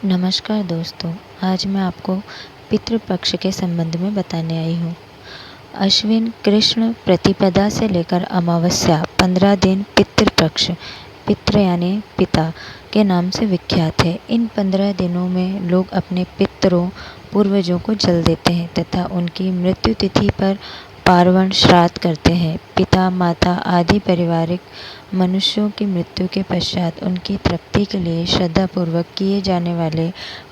नमस्कार दोस्तों, आज मैं आपको पितृपक्ष के संबंध में बताने आई हूँ। अश्विन कृष्ण प्रतिपदा से लेकर अमावस्या 15 दिन पितृपक्ष, पितृ यानी पिता के नाम से विख्यात है। इन 15 दिनों में लोग अपने पितरों पूर्वजों को जल देते हैं तथा उनकी मृत्यु तिथि पर पार्वण श्राद्ध करते हैं। पिता माता आदि पारिवारिक मनुष्यों की मृत्यु के पश्चात उनकी तृप्ति के लिए श्रद्धापूर्वक किए जाने वाले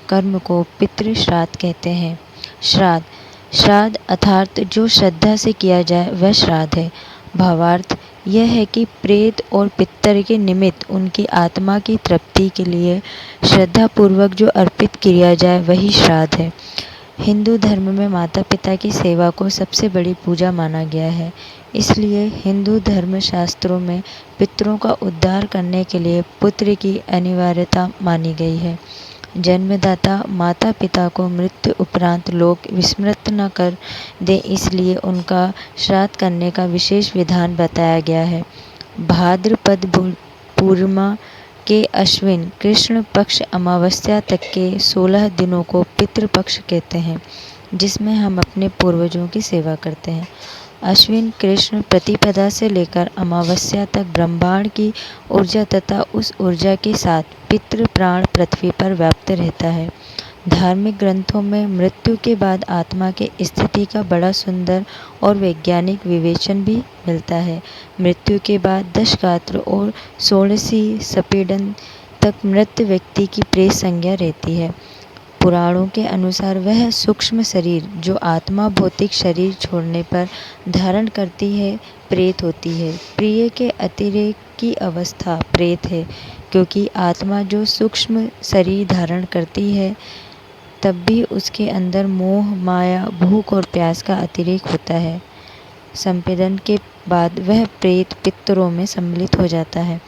कर्म को पितृ श्राद्ध कहते हैं। श्राद्ध अर्थात जो श्रद्धा से किया जाए वह श्राद्ध है। भावार्थ यह है कि प्रेत और पितर के निमित्त उनकी आत्मा की तृप्ति के लिए श्रद्धापूर्वक जो अर्पित किया जाए वही श्राद्ध है। हिंदू धर्म में माता पिता की सेवा को सबसे बड़ी पूजा माना गया है। इसलिए हिंदू धर्म शास्त्रों में पितरों का उद्धार करने के लिए पुत्र की अनिवार्यता मानी गई है। जन्मदाता माता पिता को मृत्यु उपरांत लोग विस्मृत न कर दे, इसलिए उनका श्राद्ध करने का विशेष विधान बताया गया है। भाद्रपद पूर्णिमा के अश्विन कृष्ण पक्ष अमावस्या तक के 16 दिनों को पितृपक्ष कहते हैं, जिसमें हम अपने पूर्वजों की सेवा करते हैं। अश्विन कृष्ण प्रतिपदा से लेकर अमावस्या तक ब्रह्मांड की ऊर्जा तथा उस ऊर्जा के साथ पितृ प्राण पृथ्वी पर व्याप्त रहता है। धार्मिक ग्रंथों में मृत्यु के बाद आत्मा के स्थिति का बड़ा सुंदर और वैज्ञानिक विवेचन भी मिलता है। मृत्यु के बाद 10 गात्र और 16 संपीड़न तक मृत व्यक्ति की प्रेत संज्ञा रहती है। पुराणों के अनुसार वह सूक्ष्म शरीर जो आत्मा भौतिक शरीर छोड़ने पर धारण करती है प्रेत होती है। प्रिय के अतिरेक की अवस्था प्रेत है, क्योंकि आत्मा जो सूक्ष्म शरीर धारण करती है तब भी उसके अंदर मोह माया भूख और प्यास का अतिरेक होता है। संपीड़न के बाद वह प्रेत पितरों में सम्मिलित हो जाता है।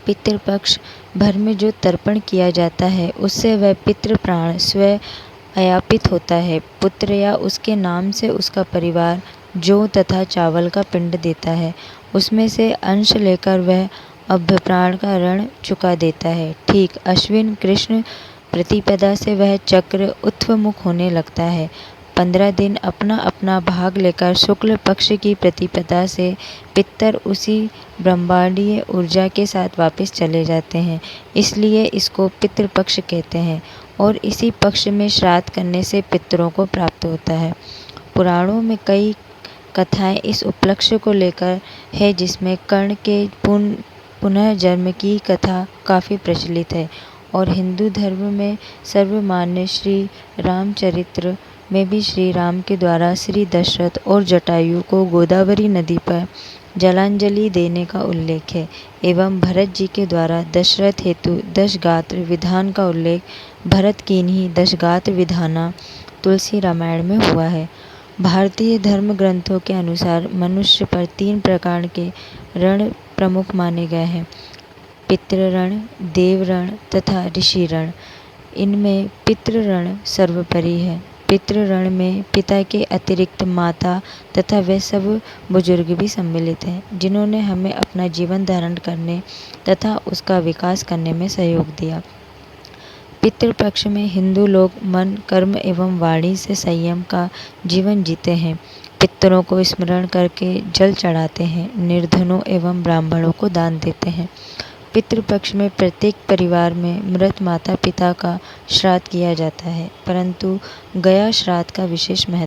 पितृपक्ष भर में जो तर्पण किया जाता है उससे वह पितृ प्राण स्वयं अयापित होता है। पुत्र या उसके नाम से उसका परिवार जौ तथा चावल का पिंड देता है। उसमें से अंश लेकर वह अभ्यप्राण का ऋण चुका देता है। ठीक अश्विन कृष्ण प्रतिपदा से वह चक्र ऊर्ध्वमुख होने लगता है। 15 दिन अपना अपना भाग लेकर शुक्ल पक्ष की प्रतिपदा से पितर उसी ब्रह्मांडीय ऊर्जा के साथ वापस चले जाते हैं, इसलिए इसको पितृपक्ष कहते हैं। और इसी पक्ष में श्राद्ध करने से पितरों को प्राप्त होता है। पुराणों में कई कथाएं इस उपलक्ष्य को लेकर है, जिसमें कर्ण के पुनर्जन्म की कथा काफ़ी प्रचलित है। और हिंदू धर्म में सर्वमान्य श्री रामचरित्र में भी श्री राम के द्वारा श्री दशरथ और जटायु को गोदावरी नदी पर जलांजलि देने का उल्लेख है। एवं भरत जी के द्वारा दशरथ हेतु 10 गात्र विधान का उल्लेख भरत कीन्ही 10 गात्र विधाना तुलसी रामायण में हुआ है। भारतीय धर्म ग्रंथों के अनुसार मनुष्य पर 3 प्रकार के ऋण प्रमुख माने गए हैं: पितृऋण, देवऋण तथा ऋषि ऋण। इनमें पितृऋण सर्वोपरि है। पितृऋण में पिता के अतिरिक्त माता तथा वे सब बुजुर्ग भी सम्मिलित हैं, जिन्होंने हमें अपना जीवन धारण करने तथा उसका विकास करने में सहयोग दिया। पितृपक्ष में हिंदू लोग मन कर्म एवं वाणी से संयम का जीवन जीते हैं। पितरों को स्मरण करके जल चढ़ाते हैं, निर्धनों एवं ब्राह्मणों को दान देते हैं। पितृपक्ष में प्रत्येक परिवार में मृत माता पिता का श्राद्ध किया जाता है, परंतु गया श्राद्ध का विशेष महत्व